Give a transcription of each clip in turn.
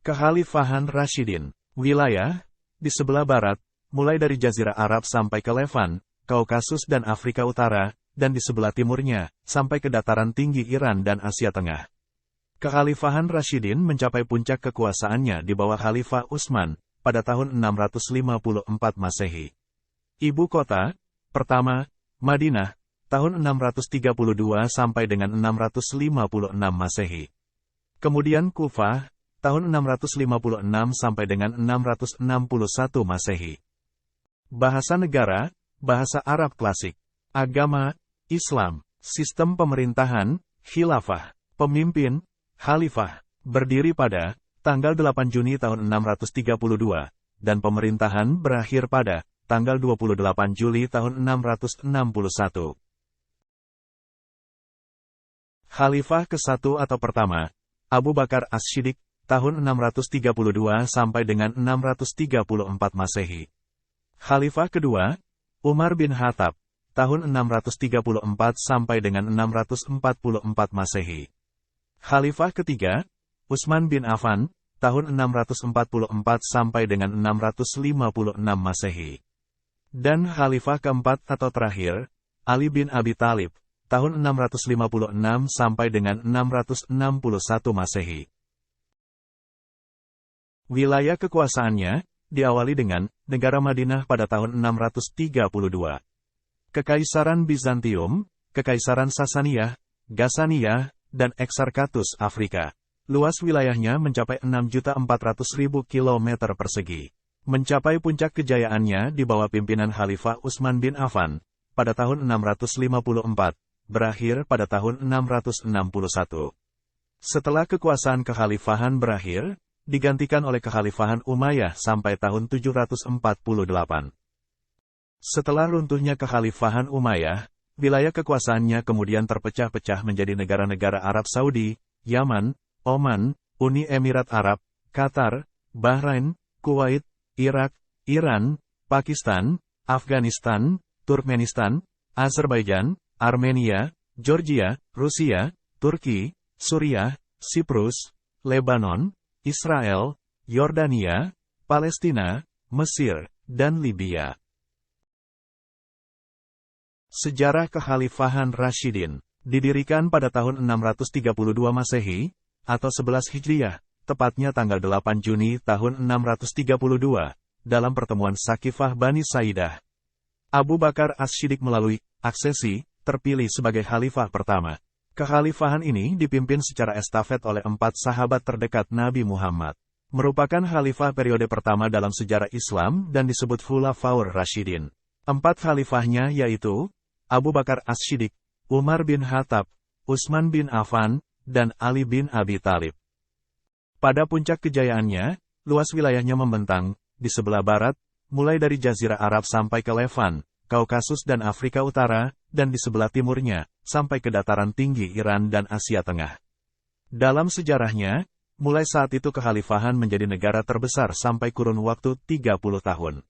Kekhalifahan Rashidin. Wilayah di sebelah barat, mulai dari Jazirah Arab sampai ke Levan, Kaukasus dan Afrika Utara, dan di sebelah timurnya, sampai ke dataran tinggi Iran dan Asia Tengah. Kekhalifahan Rashidin mencapai puncak kekuasaannya di bawah Khalifah Utsman, pada tahun 654 Masehi. Ibu kota pertama, Madinah, tahun 632 sampai dengan 656 Masehi. Kemudian Kufah, tahun 656 sampai dengan 661 Masehi. Bahasa negara, bahasa Arab klasik. Agama, Islam. Sistem pemerintahan, khilafah. Pemimpin, khalifah. Berdiri pada tanggal 8 Juni tahun 632, dan pemerintahan berakhir pada tanggal 28 Juli tahun 661. Khalifah ke-1 atau pertama, Abu Bakar As-Siddiq, tahun 632 sampai dengan 634 Masehi. Khalifah kedua, Umar bin Khattab, tahun 634 sampai dengan 644 Masehi. Khalifah ketiga, Utsman bin Affan, tahun 644 sampai dengan 656 Masehi. Dan Khalifah keempat atau terakhir, Ali bin Abi Thalib, tahun 656 sampai dengan 661 Masehi. Wilayah kekuasaannya diawali dengan negara Madinah pada tahun 632. Kekaisaran Bizantium, Kekaisaran Sasaniyah, Ghassaniyah, dan Eksarkatus Afrika. Luas wilayahnya mencapai 6.400.000 km persegi. Mencapai puncak kejayaannya di bawah pimpinan Khalifah Utsman bin Affan, pada tahun 654, berakhir pada tahun 661. Setelah kekuasaan kekhalifahan berakhir, digantikan oleh kekhalifahan Umayyah sampai tahun 748. Setelah runtuhnya kekhalifahan Umayyah, wilayah kekuasaannya kemudian terpecah-pecah menjadi negara-negara Arab Saudi, Yaman, Oman, Uni Emirat Arab, Qatar, Bahrain, Kuwait, Irak, Iran, Pakistan, Afghanistan, Turkmenistan, Azerbaijan, Armenia, Georgia, Rusia, Turki, Suriah, Siprus, Lebanon, Israel, Yordania, Palestina, Mesir, dan Libya. Sejarah Kekhalifahan Rashidin didirikan pada tahun 632 Masehi, atau 11 Hijriah, tepatnya tanggal 8 Juni tahun 632, dalam pertemuan Sakifah Bani Saidah. Abu Bakar As-Siddiq melalui aksesi terpilih sebagai khalifah pertama. Kekhalifahan ini dipimpin secara estafet oleh 4 sahabat terdekat Nabi Muhammad. Merupakan khalifah periode pertama dalam sejarah Islam dan disebut Khulafaur Rashidin. 4 khalifahnya yaitu Abu Bakar As-Siddiq, Umar bin Khattab, Utsman bin Affan, dan Ali bin Abi Thalib. Pada puncak kejayaannya, luas wilayahnya membentang di sebelah barat, mulai dari Jazirah Arab sampai ke Levan, Kaukasus dan Afrika Utara, dan di sebelah timurnya, sampai ke dataran tinggi Iran dan Asia Tengah. Dalam sejarahnya, mulai saat itu kekhalifahan menjadi negara terbesar sampai kurun waktu 30 tahun.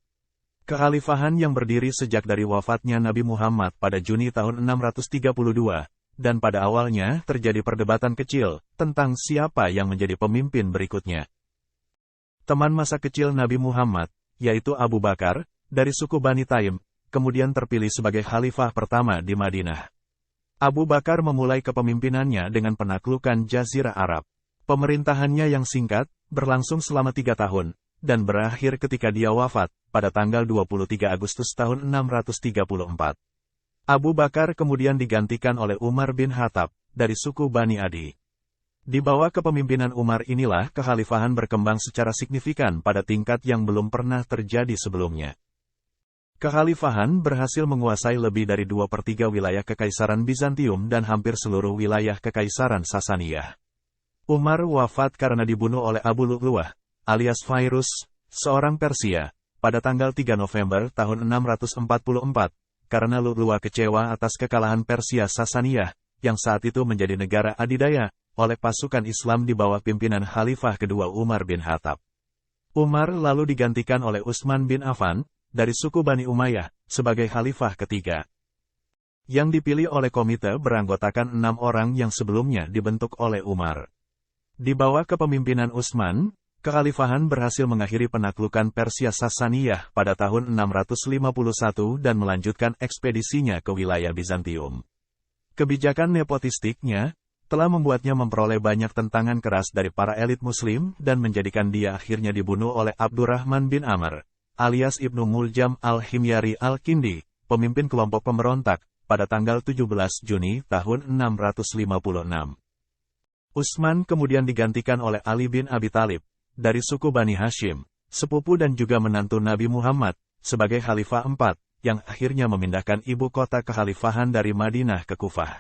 Kekhalifahan yang berdiri sejak dari wafatnya Nabi Muhammad pada Juni tahun 632, dan pada awalnya terjadi perdebatan kecil tentang siapa yang menjadi pemimpin berikutnya. Teman masa kecil Nabi Muhammad, yaitu Abu Bakar, dari suku Bani Taim, kemudian terpilih sebagai khalifah pertama di Madinah. Abu Bakar memulai kepemimpinannya dengan penaklukan Jazirah Arab. Pemerintahannya yang singkat, berlangsung selama 3 tahun, dan berakhir ketika dia wafat, pada tanggal 23 Agustus tahun 634. Abu Bakar kemudian digantikan oleh Umar bin Khattab, dari suku Bani Adi. Di bawah kepemimpinan Umar inilah kekhalifahan berkembang secara signifikan pada tingkat yang belum pernah terjadi sebelumnya. Kekhalifahan berhasil menguasai lebih dari 2/3 wilayah Kekaisaran Bizantium dan hampir seluruh wilayah Kekaisaran Sasaniyah. Umar wafat karena dibunuh oleh Abu Lu'lu'ah, alias Fairuz, seorang Persia, pada tanggal 3 November tahun 644, karena Lu'lu'ah kecewa atas kekalahan Persia Sasaniyah, yang saat itu menjadi negara adidaya, oleh pasukan Islam di bawah pimpinan Khalifah kedua Umar bin Khattab. Umar lalu digantikan oleh Utsman bin Affan, dari suku Bani Umayyah, sebagai khalifah ketiga. Yang dipilih oleh komite beranggotakan 6 orang yang sebelumnya dibentuk oleh Umar. Di bawah kepemimpinan Utsman, kekhalifahan berhasil mengakhiri penaklukan Persia Sasaniyah pada tahun 651 dan melanjutkan ekspedisinya ke wilayah Bizantium. Kebijakan nepotistiknya telah membuatnya memperoleh banyak tentangan keras dari para elit Muslim dan menjadikan dia akhirnya dibunuh oleh Abdurrahman bin Amr, alias Ibnu Muljam al-Himyari al-Kindi, pemimpin kelompok pemberontak, pada tanggal 17 Juni tahun 656. Utsman kemudian digantikan oleh Ali bin Abi Thalib, dari suku Bani Hashim, sepupu dan juga menantu Nabi Muhammad, sebagai Khalifah IV, yang akhirnya memindahkan ibu kota kekhalifahan dari Madinah ke Kufah.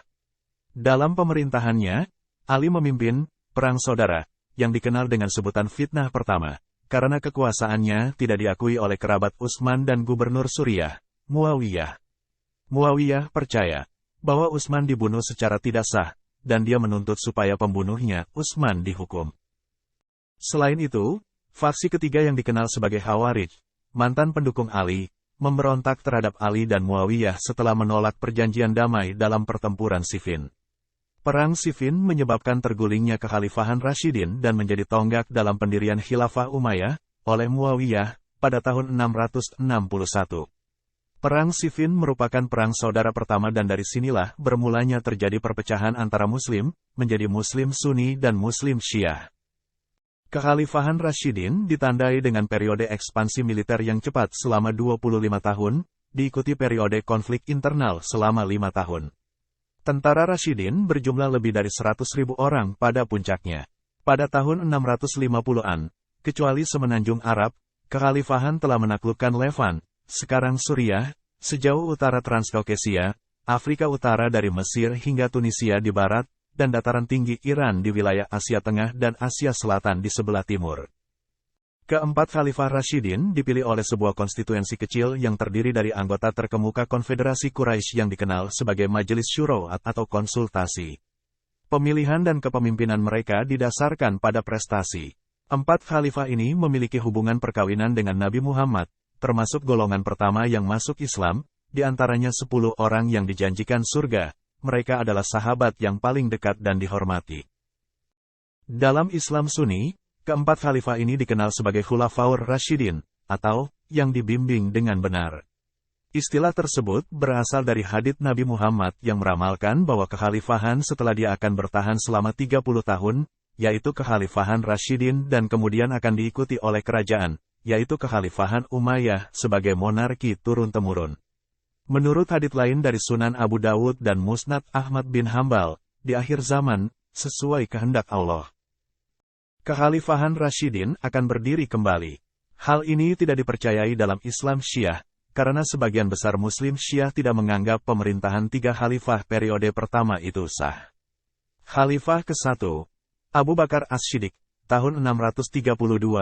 Dalam pemerintahannya, Ali memimpin Perang Saudara, yang dikenal dengan sebutan fitnah pertama, karena kekuasaannya tidak diakui oleh kerabat Utsman dan gubernur Suriah, Muawiyah. Muawiyah percaya bahwa Utsman dibunuh secara tidak sah, dan dia menuntut supaya pembunuhnya, Utsman, dihukum. Selain itu, faksi ketiga yang dikenal sebagai Khawarij, mantan pendukung Ali, memberontak terhadap Ali dan Muawiyah setelah menolak perjanjian damai dalam pertempuran Siffin. Perang Siffin menyebabkan tergulingnya kekhalifahan Rashidin dan menjadi tonggak dalam pendirian Khilafah Umayyah oleh Muawiyah pada tahun 661. Perang Siffin merupakan perang saudara pertama dan dari sinilah bermulanya terjadi perpecahan antara Muslim menjadi Muslim Sunni dan Muslim Syiah. Kekhalifahan Rashidin ditandai dengan periode ekspansi militer yang cepat selama 25 tahun, diikuti periode konflik internal selama 5 tahun. Tentara Rashidin berjumlah lebih dari 100.000 orang pada puncaknya. Pada tahun 650-an, kecuali semenanjung Arab, kekhalifahan telah menaklukkan Levant, sekarang Suriah, sejauh utara Transkaukasia, Afrika Utara dari Mesir hingga Tunisia di barat, dan dataran tinggi Iran di wilayah Asia Tengah dan Asia Selatan di sebelah timur. Keempat Khalifah Rashidin dipilih oleh sebuah konstituensi kecil yang terdiri dari anggota terkemuka Konfederasi Quraisy yang dikenal sebagai Majelis Syuro atau konsultasi. Pemilihan dan kepemimpinan mereka didasarkan pada prestasi. Empat khalifah ini memiliki hubungan perkawinan dengan Nabi Muhammad, termasuk golongan pertama yang masuk Islam, di antaranya 10 orang yang dijanjikan surga. Mereka adalah sahabat yang paling dekat dan dihormati. Dalam Islam Sunni, keempat khalifah ini dikenal sebagai Khulafaur Rashidin, atau yang dibimbing dengan benar. Istilah tersebut berasal dari hadits Nabi Muhammad yang meramalkan bahwa kekhalifahan setelah dia akan bertahan selama 30 tahun, yaitu kekhalifahan Rashidin dan kemudian akan diikuti oleh kerajaan, yaitu kekhalifahan Umayyah sebagai monarki turun-temurun. Menurut hadits lain dari Sunan Abu Dawud dan Musnad Ahmad bin Hambal, di akhir zaman, sesuai kehendak Allah, kekhalifahan Rashidin akan berdiri kembali. Hal ini tidak dipercayai dalam Islam Syiah, karena sebagian besar Muslim Syiah tidak menganggap pemerintahan 3 khalifah periode pertama itu sah. Khalifah ke-1, Abu Bakar As-Siddiq, tahun 632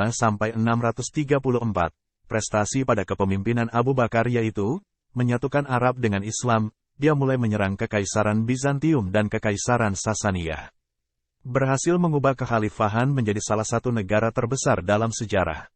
sampai 634. Prestasi pada kepemimpinan Abu Bakar yaitu menyatukan Arab dengan Islam. Dia mulai menyerang Kekaisaran Bizantium dan Kekaisaran Sasaniyah. Berhasil mengubah kekhalifahan menjadi salah satu negara terbesar dalam sejarah.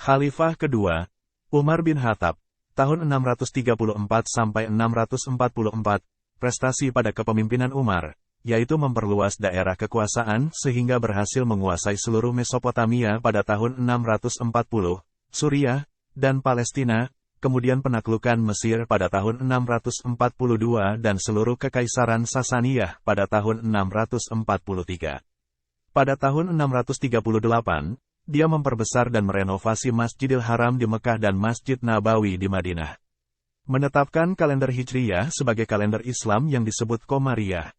Khalifah kedua, Umar bin Khattab, tahun 634 sampai 644, prestasi pada kepemimpinan Umar, yaitu memperluas daerah kekuasaan sehingga berhasil menguasai seluruh Mesopotamia pada tahun 640, Suriah, dan Palestina, kemudian penaklukan Mesir pada tahun 642 dan seluruh Kekaisaran Sasaniyah pada tahun 643. Pada tahun 638, dia memperbesar dan merenovasi Masjidil Haram di Mekah dan Masjid Nabawi di Madinah. Menetapkan kalender Hijriyah sebagai kalender Islam yang disebut Qomariyah.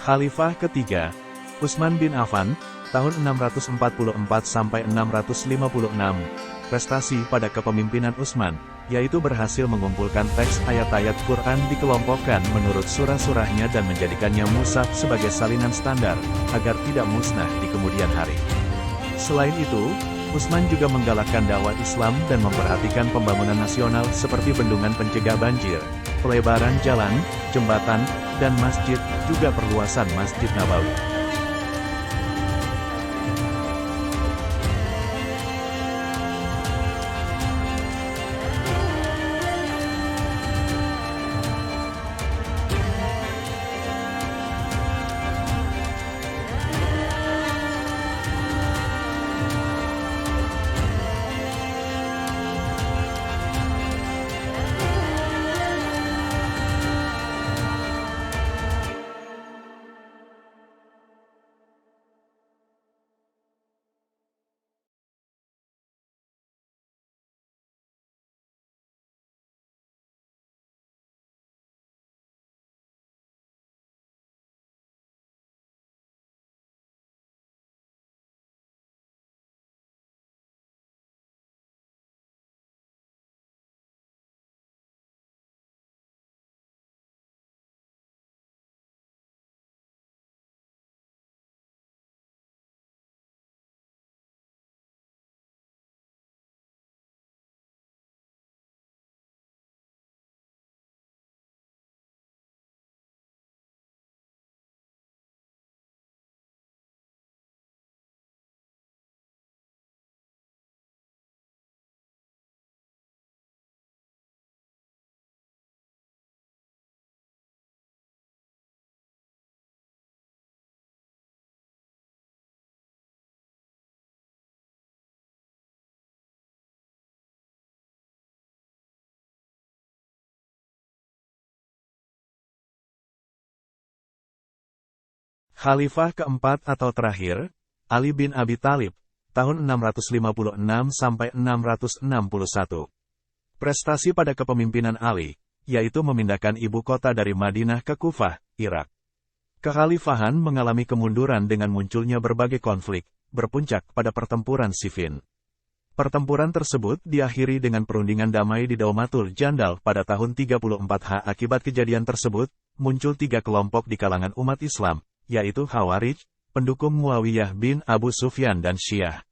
Khalifah ketiga, Utsman bin Affan, tahun 644 sampai 656, prestasi pada kepemimpinan Utsman, yaitu berhasil mengumpulkan teks ayat-ayat Quran dikelompokkan menurut surah-surahnya dan menjadikannya mushaf sebagai salinan standar, agar tidak musnah di kemudian hari. Selain itu, Utsman juga menggalakkan dakwah Islam dan memperhatikan pembangunan nasional seperti bendungan pencegah banjir, pelebaran jalan, jembatan, dan masjid, juga perluasan Masjid Nabawi. Khalifah keempat atau terakhir, Ali bin Abi Thalib, tahun 656 sampai 661. Prestasi pada kepemimpinan Ali, yaitu memindahkan ibu kota dari Madinah ke Kufah, Irak. Kekhalifahan mengalami kemunduran dengan munculnya berbagai konflik, berpuncak pada pertempuran Siffin. Pertempuran tersebut diakhiri dengan perundingan damai di Daumatul Jandal pada tahun 34 Akibat kejadian tersebut, muncul tiga kelompok di kalangan umat Islam, yaitu Khawarij, pendukung Muawiyah bin Abu Sufyan dan Syiah.